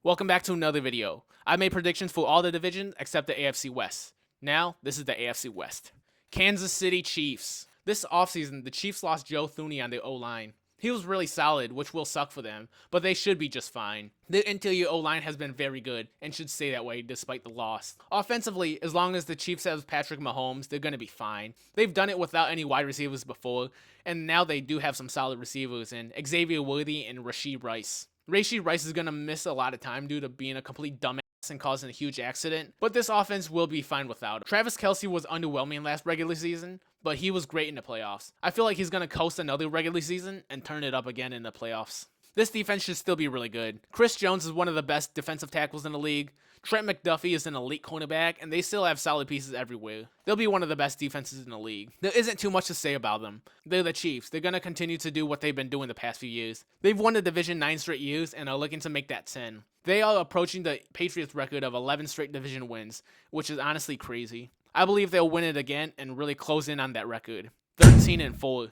Welcome back to another video. I made predictions for all the divisions except the AFC West. Now, this is the AFC West. Kansas City Chiefs. This offseason, the Chiefs lost Joe Thuney on the O-line. He was really solid, which will suck for them, but they should be just fine. The interior O-line has been very good and should stay that way despite the loss. Offensively, as long as the Chiefs have Patrick Mahomes, they're going to be fine. They've done it without any wide receivers before, and now they do have some solid receivers in Xavier Worthy and Rashee Rice. Rashee Rice is going to miss a lot of time due to being a complete dumbass and causing a huge accident, but this offense will be fine without him. Travis Kelce was underwhelming last regular season, but he was great in the playoffs. I feel like he's going to coast another regular season and turn it up again in the playoffs. This defense should still be really good. Chris Jones is one of the best defensive tackles in the league. Trent McDuffie is an elite cornerback, and they still have solid pieces everywhere. They'll be one of the best defenses in the league. There isn't too much to say about them. They're the Chiefs. They're going to continue to do what they've been doing the past few years. They've won the division 9 straight years and are looking to make that 10. They are approaching the Patriots record of 11 straight division wins, which is honestly crazy. I believe they'll win it again and really close in on that record. 13-4.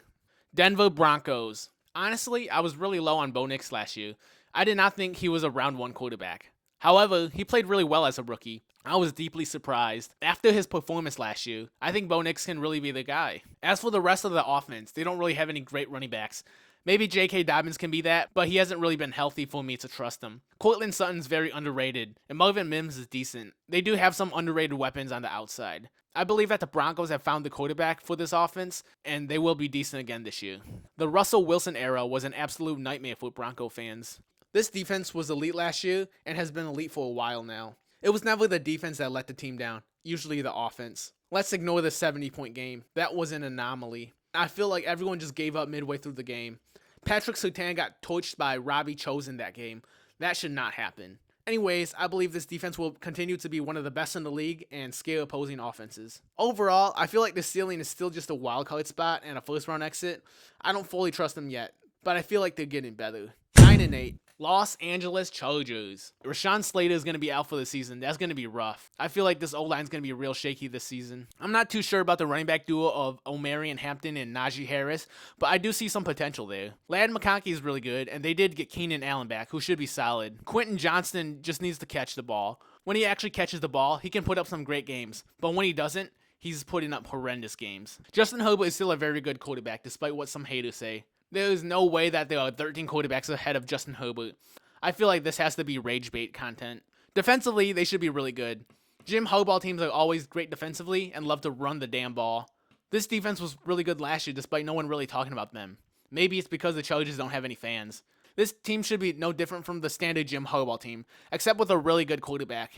Denver Broncos. Honestly, I was really low on Bo Nix last year. I did not think he was a round 1 quarterback. However, he played really well as a rookie. I was deeply surprised. After his performance last year, I think Bo Nix can really be the guy. As for the rest of the offense, they don't really have any great running backs. Maybe J.K. Dobbins can be that, but he hasn't really been healthy for me to trust him. Courtland Sutton's very underrated, and Marvin Mims is decent. They do have some underrated weapons on the outside. I believe that the Broncos have found the quarterback for this offense, and they will be decent again this year. The Russell Wilson era was an absolute nightmare for Bronco fans. This defense was elite last year and has been elite for a while now. It was never the defense that let the team down, usually the offense. Let's ignore the 70-point game. That was an anomaly. I feel like everyone just gave up midway through the game. Patrick Surtain got torched by Robbie Chosen that game. That should not happen. Anyways, I believe this defense will continue to be one of the best in the league and scare opposing offenses. Overall, I feel like the ceiling is still just a wild card spot and a first round exit. I don't fully trust them yet, but I feel like they're getting better. 9-8. Los Angeles Chargers. Rashawn Slater is going to be out for the season. That's going to be rough. I feel like this O-line is going to be real shaky this season. I'm not too sure about the running back duo of Omarion Hampton and Najee Harris, but I do see some potential there. Ladd McConkey is really good, and they did get Keenan Allen back, who should be solid. Quentin Johnston just needs to catch the ball. When he actually catches the ball, he can put up some great games, but when he doesn't, he's putting up horrendous games. Justin Herbert is still a very good quarterback, despite what some haters say. There is no way that there are 13 quarterbacks ahead of Justin Herbert. I feel like this has to be rage bait content. Defensively, they should be really good. Jim Harbaugh teams are always great defensively and love to run the damn ball. This defense was really good last year despite no one really talking about them. Maybe it's because the Chargers don't have any fans. This team should be no different from the standard Jim Harbaugh team, except with a really good quarterback.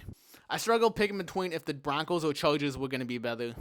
I struggled picking between if the Broncos or Chargers were going to be better.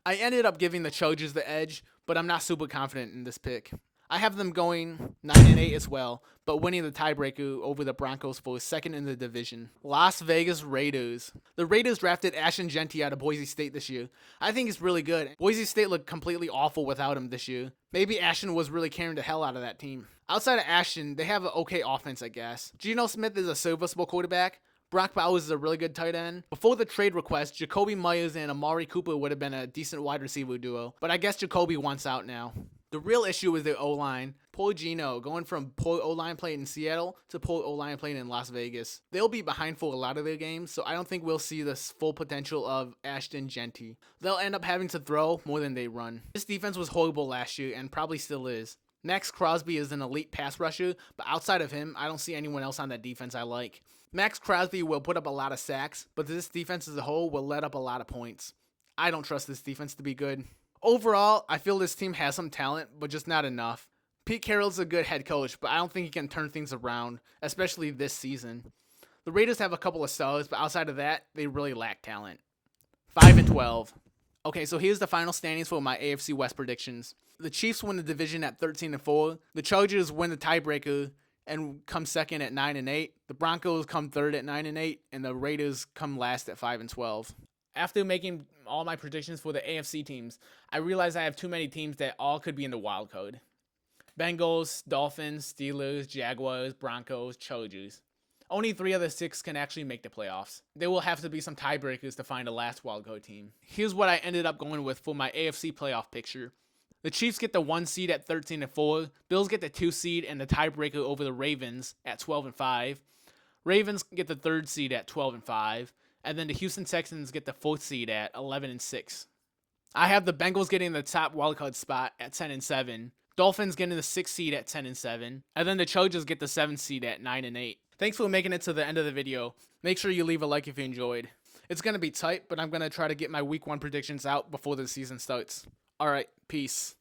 I ended up giving the Chargers the edge, but I'm not super confident in this pick. I have them going 9-8 as well, but winning the tiebreaker over the Broncos for second in the division. Las Vegas Raiders. The Raiders drafted Ashton Jeanty out of Boise State this year. I think he's really good. Boise State looked completely awful without him this year. Maybe Ashton was really carrying the hell out of that team. Outside of Ashton, they have an okay offense, I guess. Geno Smith is a serviceable quarterback. Brock Bowers is a really good tight end. Before the trade request, Jacoby Myers and Amari Cooper would have been a decent wide receiver duo, but I guess Jacoby wants out now. The real issue is their O-line. Poor Geno, going from poor O-line playing in Seattle to poor O-line playing in Las Vegas. They'll be behind for a lot of their games, so I don't think we'll see the full potential of Ashton Jeanty. They'll end up having to throw more than they run. This defense was horrible last year and probably still is. Max Crosby is an elite pass rusher, but outside of him, I don't see anyone else on that defense I like. Max Crosby will put up a lot of sacks, but this defense as a whole will let up a lot of points. I don't trust this defense to be good. Overall, I feel this team has some talent, but just not enough. Pete Carroll's a good head coach, but I don't think he can turn things around, especially this season. The Raiders have a couple of stars, but outside of that, they really lack talent. 5-12. Okay, so here's the final standings for my AFC West predictions. The Chiefs win the division at 13-4. The Chargers win the tiebreaker and come second at 9-8. The Broncos come third at 9-8, and the Raiders come last at 5-12. After making all my predictions for the AFC teams, I realized I have too many teams that all could be in the wild card. Bengals, Dolphins, Steelers, Jaguars, Broncos, Chargers. Only 3 of the 6 can actually make the playoffs. There will have to be some tiebreakers to find a last wild card team. Here's what I ended up going with for my AFC playoff picture. The Chiefs get the 1 seed at 13-4. Bills get the 2 seed and the tiebreaker over the Ravens at 12-5. Ravens get the 3rd seed at 12-5, and then the Houston Texans get the 4th seed at 11-6. I have the Bengals getting the top wildcard spot at 10-7, Dolphins getting the 6th seed at 10-7, and then the Chargers get the 7th seed at 9-8. Thanks for making it to the end of the video. Make sure you leave a like if you enjoyed. It's going to be tight, but I'm going to try to get my week 1 predictions out before the season starts. Alright, peace.